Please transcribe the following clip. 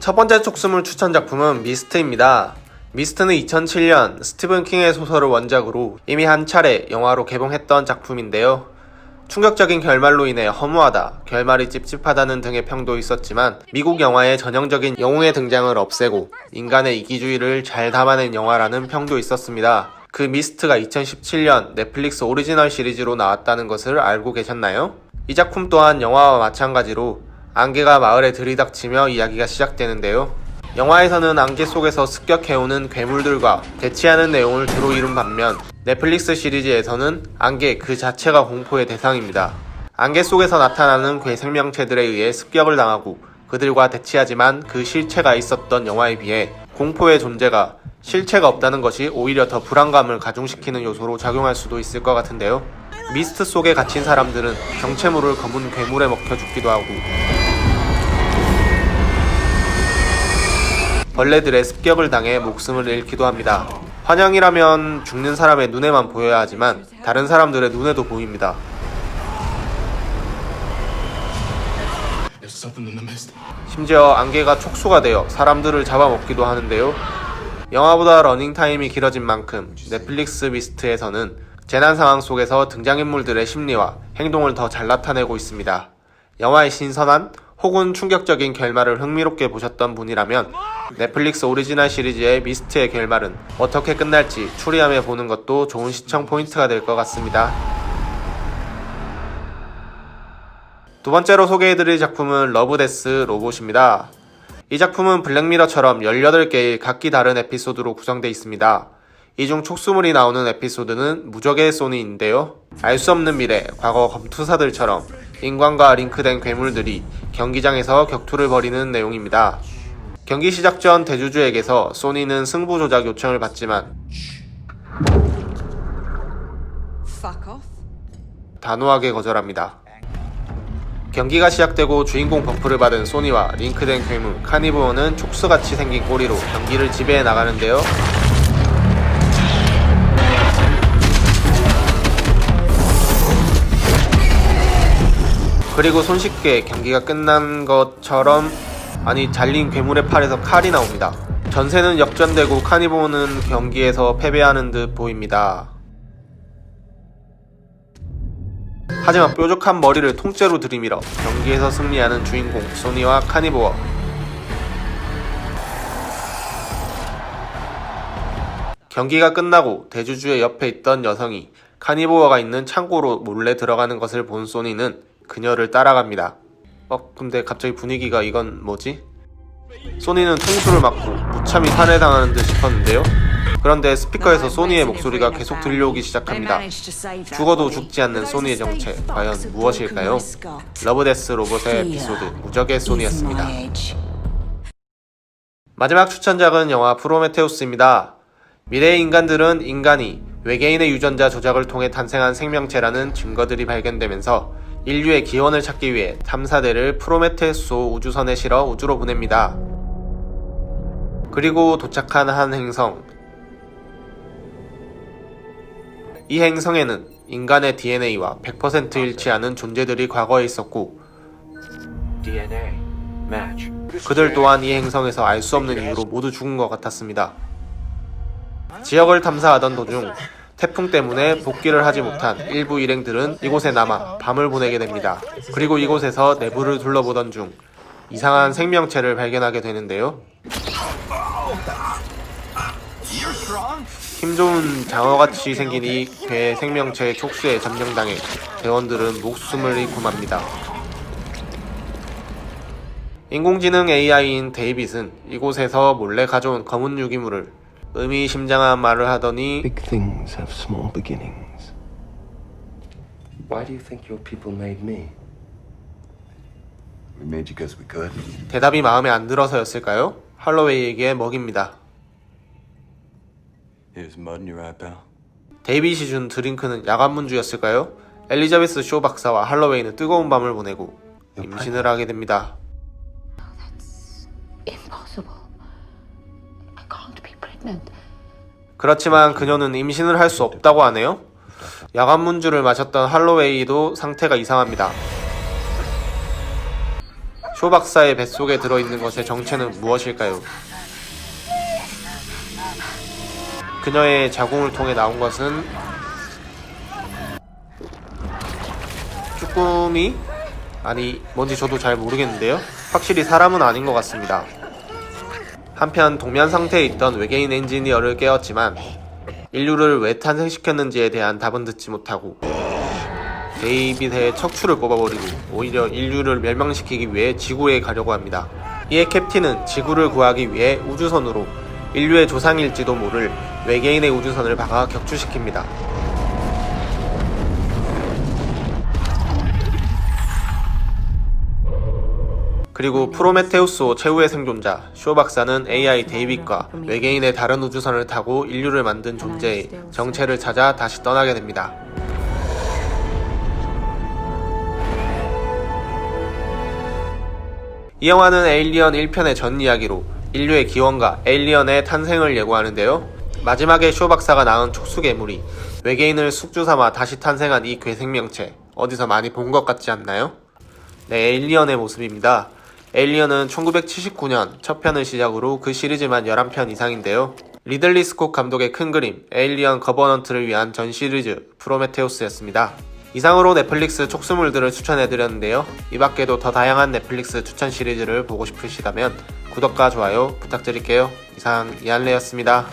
첫 번째 촉수물 추천 작품은 미스트입니다. 미스트는 2007년 스티븐 킹의 소설을 원작으로 이미 한 차례 영화로 개봉했던 작품인데요. 충격적인 결말로 인해 허무하다, 결말이 찝찝하다는 등의 평도 있었지만 미국 영화의 전형적인 영웅의 등장을 없애고 인간의 이기주의를 잘 담아낸 영화라는 평도 있었습니다. 그 미스트가 2017년 넷플릭스 오리지널 시리즈로 나왔다는 것을 알고 계셨나요? 이 작품 또한 영화와 마찬가지로 안개가 마을에 들이닥치며 이야기가 시작되는데요. 영화에서는 안개 속에서 습격해오는 괴물들과 대치하는 내용을 주로 이룬 반면 넷플릭스 시리즈에서는 안개 그 자체가 공포의 대상입니다. 안개 속에서 나타나는 괴 생명체들에 의해 습격을 당하고 그들과 대치하지만 그 실체가 있었던 영화에 비해 공포의 존재가 실체가 없다는 것이 오히려 더 불안감을 가중시키는 요소로 작용할 수도 있을 것 같은데요. 미스트 속에 갇힌 사람들은 정체모를 검은 괴물에 먹혀 죽기도 하고 벌레들의 습격을 당해 목숨을 잃기도 합니다. 환영이라면 죽는 사람의 눈에만 보여야 하지만 다른 사람들의 눈에도 보입니다. 심지어 안개가 촉수가 되어 사람들을 잡아먹기도 하는데요. 영화보다 러닝타임이 길어진 만큼 넷플릭스 미스트에서는 재난 상황 속에서 등장인물들의 심리와 행동을 더 잘 나타내고 있습니다. 영화의 신선한 혹은 충격적인 결말을 흥미롭게 보셨던 분이라면 넷플릭스 오리지널 시리즈의 미스트의 결말은 어떻게 끝날지 추리하며 보는 것도 좋은 시청 포인트가 될 것 같습니다. 두 번째로 소개해드릴 작품은 러브 데스 로봇입니다. 이 작품은 블랙미러처럼 18개의 각기 다른 에피소드로 구성되어 있습니다. 이 중 촉수물이 나오는 에피소드는 무적의 소니인데요. 알 수 없는 미래, 과거 검투사들처럼 인간과 링크된 괴물들이 경기장에서 격투를 벌이는 내용입니다. 경기 시작 전 대주주에게서 소니는 승부 조작 요청을 받지만 단호하게 거절합니다. 경기가 시작되고 주인공 버프를 받은 소니와 링크된 괴물 카니보어는 촉수같이 생긴 꼬리로 경기를 지배해 나가는데요. 그리고 손쉽게 경기가 끝난 것처럼 잘린 괴물의 팔에서 칼이 나옵니다. 전세는 역전되고 카니보어는 경기에서 패배하는 듯 보입니다. 하지만 뾰족한 머리를 통째로 들이밀어 경기에서 승리하는 주인공 소니와 카니보어. 경기가 끝나고 대주주의 옆에 있던 여성이 카니보어가 있는 창고로 몰래 들어가는 것을 본 소니는 그녀를 따라갑니다. 근데 갑자기 분위기가 이건 뭐지? 소니는 통수를 맞고 무참히 살해당하는 듯 싶었는데요. 그런데 스피커에서 소니의 목소리가 계속 들려오기 시작합니다. 죽어도 죽지 않는 소니의 정체, 과연 무엇일까요? 러브데스 로봇의 에피소드 무적의 소니였습니다. 마지막 추천작은 영화 프로메테우스입니다. 미래의 인간들은 인간이 외계인의 유전자 조작을 통해 탄생한 생명체라는 증거들이 발견되면서 인류의 기원을 찾기 위해 탐사대를 프로메테우스호 우주선에 실어 우주로 보냅니다. 그리고 도착한 한 행성. 이 행성에는 인간의 DNA와 100% 일치하는 존재들이 과거에 있었고 그들 또한 이 행성에서 알 수 없는 이유로 모두 죽은 것 같았습니다. 지역을 탐사하던 도중 태풍 때문에 복귀를 하지 못한 일부 일행들은 이곳에 남아 밤을 보내게 됩니다. 그리고 이곳에서 내부를 둘러보던 중 이상한 생명체를 발견하게 되는데요. 힘 좋은 장어같이 생긴 이 괴 생명체의 촉수에 점령당해 대원들은 목숨을 잃고 맙니다. 인공지능 AI인 데이빗은 이곳에서 몰래 가져온 검은 유기물을 의미심장한 말을 하더니 Big things have small beginnings. Why do you think your people made me? We made you because we could. 대답이 마음에 안 들어서였을까요? 할로웨이에게 먹입니다. Here's mud in your eye, pal. 데이빗이 준 드링크는 야간문주였을까요? 엘리자베스 쇼 박사와 할로웨이는 뜨거운 밤을 보내고 임신을 하게 됩니다. 그렇지만 그녀는 임신을 할 수 없다고 하네요. 야간문주를 마셨던 할로웨이도 상태가 이상합니다. 쇼 박사의 뱃속에 들어있는 것의 정체는 무엇일까요? 그녀의 자궁을 통해 나온 것은 쭈꾸미? 아니, 뭔지 저도 잘 모르겠는데요. 확실히 사람은 아닌 것 같습니다. 한편 동면 상태에 있던 외계인 엔지니어를 깨웠지만 인류를 왜 탄생시켰는지에 대한 답은 듣지 못하고 데이빗의 척추를 뽑아버리고 오히려 인류를 멸망시키기 위해 지구에 가려고 합니다. 이에 캡틴은 지구를 구하기 위해 우주선으로 인류의 조상일지도 모를 외계인의 우주선을 박아 격추시킵니다. 그리고 프로메테우스호 최후의 생존자 쇼 박사는 AI 데이빗과 외계인의 다른 우주선을 타고 인류를 만든 존재의 정체를 찾아 다시 떠나게 됩니다. 이 영화는 에일리언 1편의 전 이야기로 인류의 기원과 에일리언의 탄생을 예고하는데요. 마지막에 쇼 박사가 낳은 촉수괴물이 외계인을 숙주 삼아 다시 탄생한 이 괴생명체, 어디서 많이 본 것 같지 않나요? 네, 에일리언의 모습입니다. 에일리언은 1979년 첫 편을 시작으로 그 시리즈만 11편 이상인데요. 리들리 스콧 감독의 큰 그림, 에일리언 거버넌트를 위한 전 시리즈 프로메테우스였습니다. 이상으로 넷플릭스 촉수물들을 추천해드렸는데요. 이 밖에도 더 다양한 넷플릭스 추천 시리즈를 보고 싶으시다면 구독과 좋아요 부탁드릴게요. 이상 이한레였습니다.